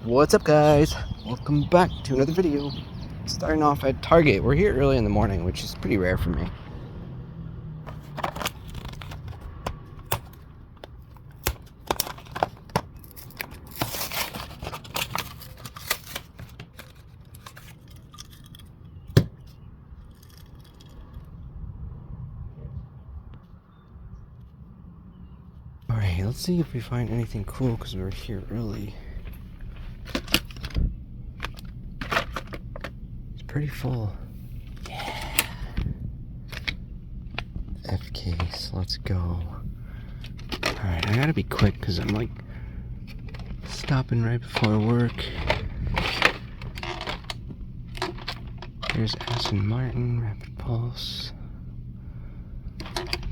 What's up, guys? Welcome back to another video. Starting off at Target. We're here early in the morning, which is pretty rare for me. Alright, let's see if we find anything cool because we're here early. Pretty full. Yeah. F case, let's go. Alright, I gotta be quick because I'm like stopping right before work. There's Aston Martin, Rapid Pulse,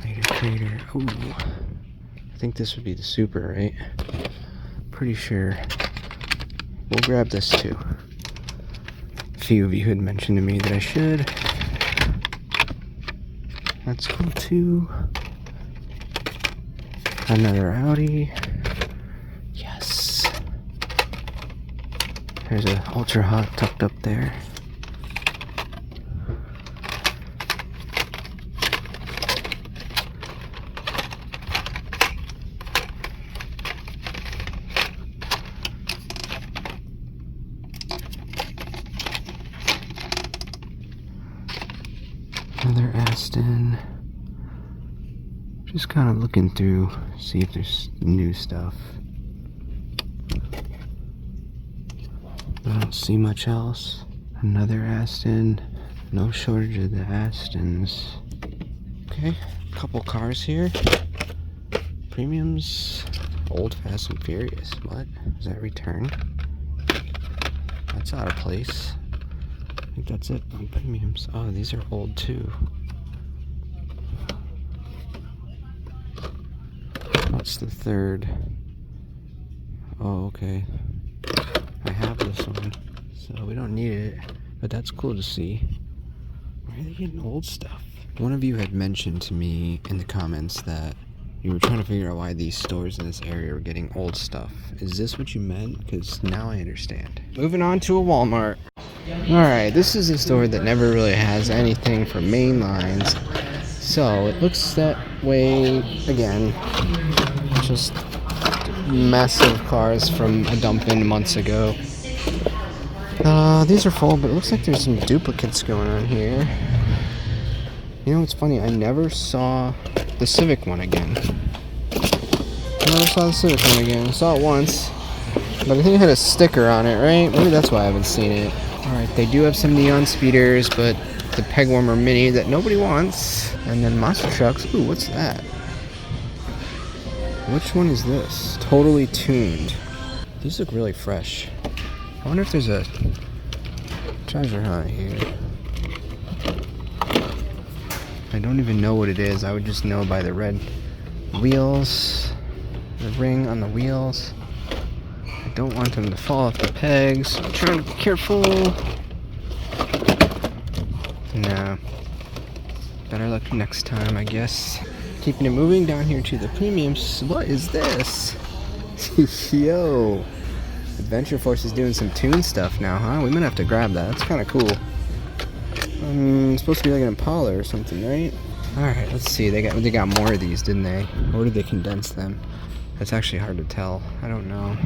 Later Crater. Ooh, I think this would be the Super, right? Pretty sure. We'll grab this too. Few of you had mentioned to me that I should. That's cool too. Another Audi. Yes. There's an Ultra Hot tucked up there. Another Aston. Just kind of looking through, see if there's new stuff. I don't see much else. Another Aston. No shortage of the Astons. Okay, a couple cars here. Premiums. Old Fast and Furious. What? Is that returned? That's out of place. I think that's it on premiums. Oh, these are old too. What's the third? Oh, okay. I have this one, so we don't need it, but that's cool to see. Why are they getting old stuff? One of you had mentioned to me in the comments that you were trying to figure out why these stores in this area were getting old stuff. Is this what you meant? Because now I understand. Moving on to a Walmart. Alright, this is a store that never really has anything for main lines, so it looks that way again. Just massive cars from a dump-in months ago. These are full, but it looks like there's some duplicates going on here. You know what's funny? I never saw the Civic one again. I saw it once, but I think it had a sticker on it, right? Maybe that's why I haven't seen it. Alright, they do have some neon speeders, but the peg warmer mini that nobody wants. And then monster trucks. Ooh, what's that? Which one is this? Totally tuned. These look really fresh. I wonder if there's a treasure hunt here. I don't even know what it is. I would just know by the red wheels. The ring on the wheels. I don't want them to fall off the pegs. I'm trying to be careful. Nah. Better luck next time, I guess. Keeping it moving down here to the premiums. What is this? Yo. Adventure Force is doing some tune stuff now, huh? We might have to grab that. That's kind of cool. It's supposed to be like an Impala or something, right? Alright, let's see. They got more of these, didn't they? Or did they condense them? That's actually hard to tell. I don't know.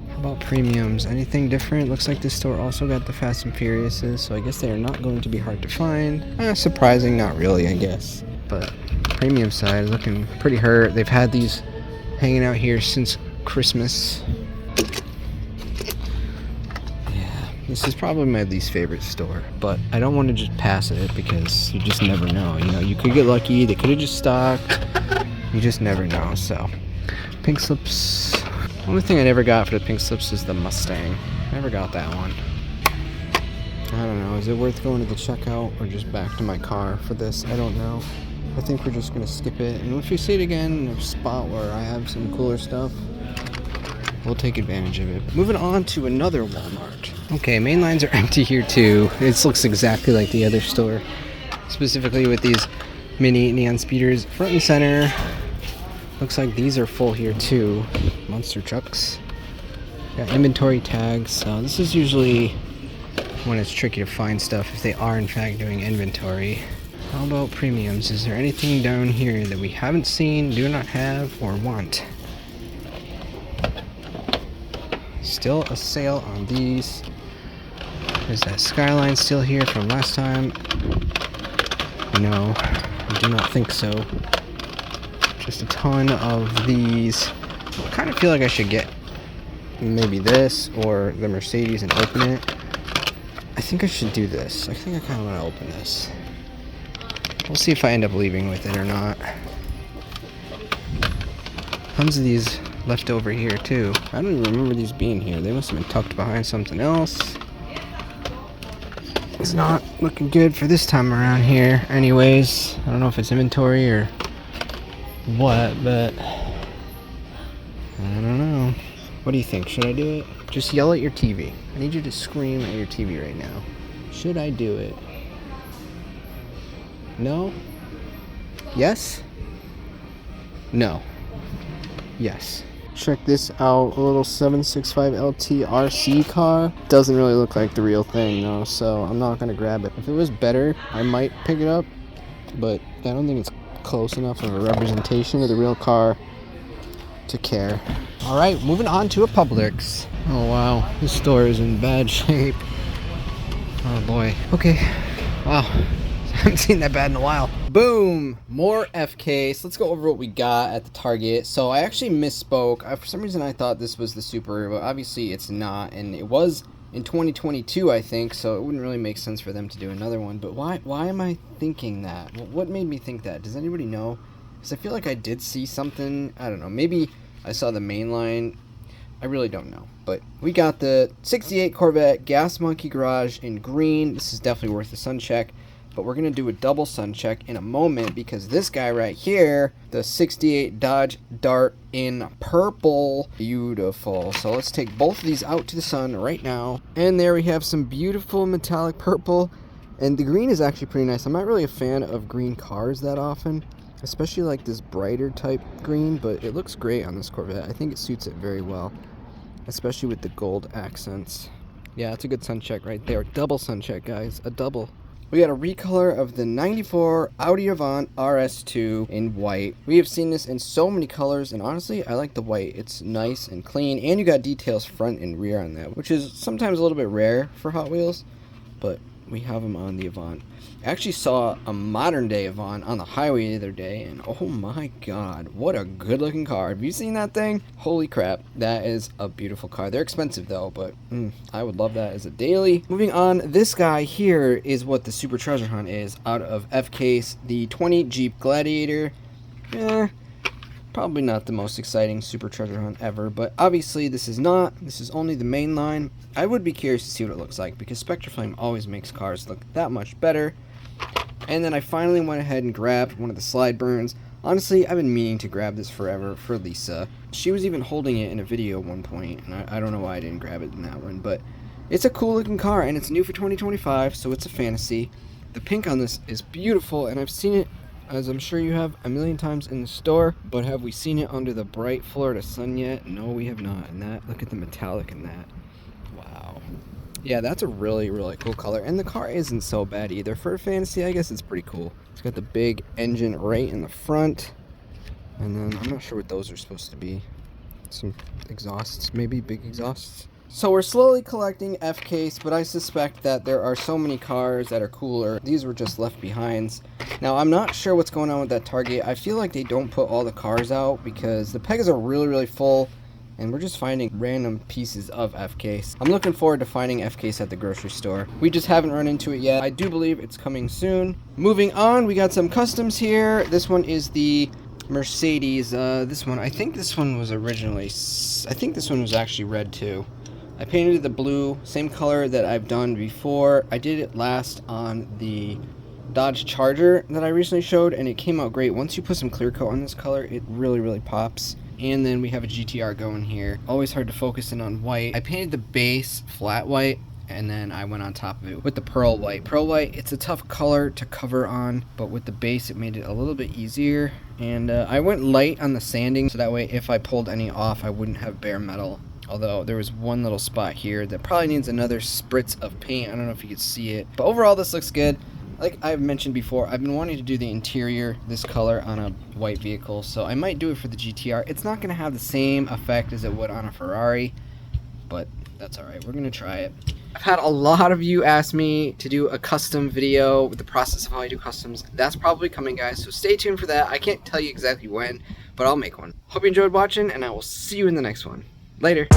How about premiums? Anything different? Looks like this store also got the Fast and Furiouses, so I guess they are not going to be hard to find. Surprising, not really, I guess. But premium side looking pretty hurt. They've had these hanging out here since Christmas. Yeah, this is probably my least favorite store, but I don't want to just pass it because you just never know. You know, you could get lucky. They could have just stocked. You just never know. So, pink slips. Only thing I never got for the pink slips is the Mustang. Never got that one. I don't know. Is it worth going to the checkout or just back to my car for this? I don't know. I think we're just gonna skip it, and if we see it again in a spot where I have some cooler stuff, we'll take advantage of it. Moving on to another Walmart. Okay, main lines are empty here too. This looks exactly like the other store, specifically with these mini neon speeders front and center. Looks like these are full here too. Monster trucks. Got inventory tags. So this is usually when it's tricky to find stuff if they are in fact doing inventory. How about premiums? Is there anything down here that we haven't seen, do not have, or want? Still a sale on these. Is that Skyline still here from last time? No, I do not think so. Just a ton of these. I kind of feel like I should get maybe this or the Mercedes and open it. I think I should do this. I think I kind of want to open this. We'll see if I end up leaving with it or not. Tons of these left over here too. I don't even remember these being here. They must have been tucked behind something else. It's not looking good for this time around here. Anyways, I don't know if it's inventory or what, but I don't know. What do you think? Should I do it? Just yell at your TV. I need you to scream at your TV right now. Should I do it? No? Yes? No. Yes. Check this out, a little 765 LT RC car. Doesn't really look like the real thing though, so I'm not gonna grab it. If it was better, I might pick it up, but I don't think it's close enough of a representation of the real car to care. Alright, moving on to a Publix. Oh wow, this store is in bad shape. Oh boy. Okay. Wow. I haven't seen that bad in a while. Boom! More FK. So let's go over what we got at the Target. So I actually misspoke. For some reason I thought this was the Super, but obviously it's not. And it was in 2022, I think, so it wouldn't really make sense for them to do another one. But why am I thinking that? What made me think that? Does anybody know? Because I feel like I did see something. I don't know. Maybe I saw the mainline. I really don't know. But we got the 68 Corvette Gas Monkey Garage in green. This is definitely worth a sun check. But we're going to do a double sun check in a moment because this guy right here, the 68 Dodge Dart in purple. Beautiful. So let's take both of these out to the sun right now. And there we have some beautiful metallic purple. And the green is actually pretty nice. I'm not really a fan of green cars that often, especially like this brighter type green, but it looks great on this Corvette. I think it suits it very well, especially with the gold accents. Yeah, it's a good sun check right there. Double sun check, guys. A double. We got a recolor of the 94 Audi Avant RS2 in white. We have seen this in so many colors, and honestly, I like the white. It's nice and clean, and you got details front and rear on that, which is sometimes a little bit rare for Hot Wheels, but we have them on the Avant. I actually saw a modern day Avant on the highway the other day, and oh my god, what a good looking car. Have you seen that thing? Holy crap, that is a beautiful car. They're expensive though, but I would love that as a daily. Moving on, this guy here is what the Super Treasure Hunt is out of F-Case, the 20 Jeep Gladiator. Probably not the most exciting Super Treasure Hunt ever, but obviously this is not. This is only the main line. I would be curious to see what it looks like because Spectraflame always makes cars look that much better. And then I finally went ahead and grabbed one of the slide burns. Honestly, I've been meaning to grab this forever for Lisa. She was even holding it in a video at one point, and I don't know why I didn't grab it in that one, but it's a cool looking car, and it's new for 2025, so it's a fantasy. The pink on this is beautiful, and I've seen it, as I'm sure you have, a million times in the store, but have we seen it under the bright Florida sun yet? No, we have not. And that, look at the metallic in that. Wow. Yeah, that's a really, really cool color. And the car isn't so bad either. For a fantasy, I guess it's pretty cool. It's got the big engine right in the front. And then I'm not sure what those are supposed to be. Some exhausts, maybe big exhausts. So we're slowly collecting F-Case, but I suspect that there are so many cars that are cooler. These were just left behinds. Now, I'm not sure what's going on with that Target. I feel like they don't put all the cars out because the pegs are really, really full, and we're just finding random pieces of F-Case. I'm looking forward to finding F-Case at the grocery store. We just haven't run into it yet. I do believe it's coming soon. Moving on, we got some customs here. This one is the Mercedes. This one, I think this one was originally, I think this one was actually red too. I painted the blue, same color that I've done before. I did it last on the Dodge Charger that I recently showed, and it came out great. Once you put some clear coat on this color, it really, really pops. And then we have a GTR going here. Always hard to focus in on white. I painted the base flat white, and then I went on top of it with the pearl white. Pearl white, it's a tough color to cover on, but with the base, it made it a little bit easier. And I went light on the sanding, so that way if I pulled any off, I wouldn't have bare metal Although there was one little spot here that probably needs another spritz of paint. I don't know if you could see it. But overall, this looks good. Like I've mentioned before, I've been wanting to do the interior this color on a white vehicle. So I might do it for the GTR. It's not going to have the same effect as it would on a Ferrari. But that's alright. We're going to try it. I've had a lot of you ask me to do a custom video with the process of how I do customs. That's probably coming, guys. So stay tuned for that. I can't tell you exactly when, but I'll make one. Hope you enjoyed watching, and I will see you in the next one. Later.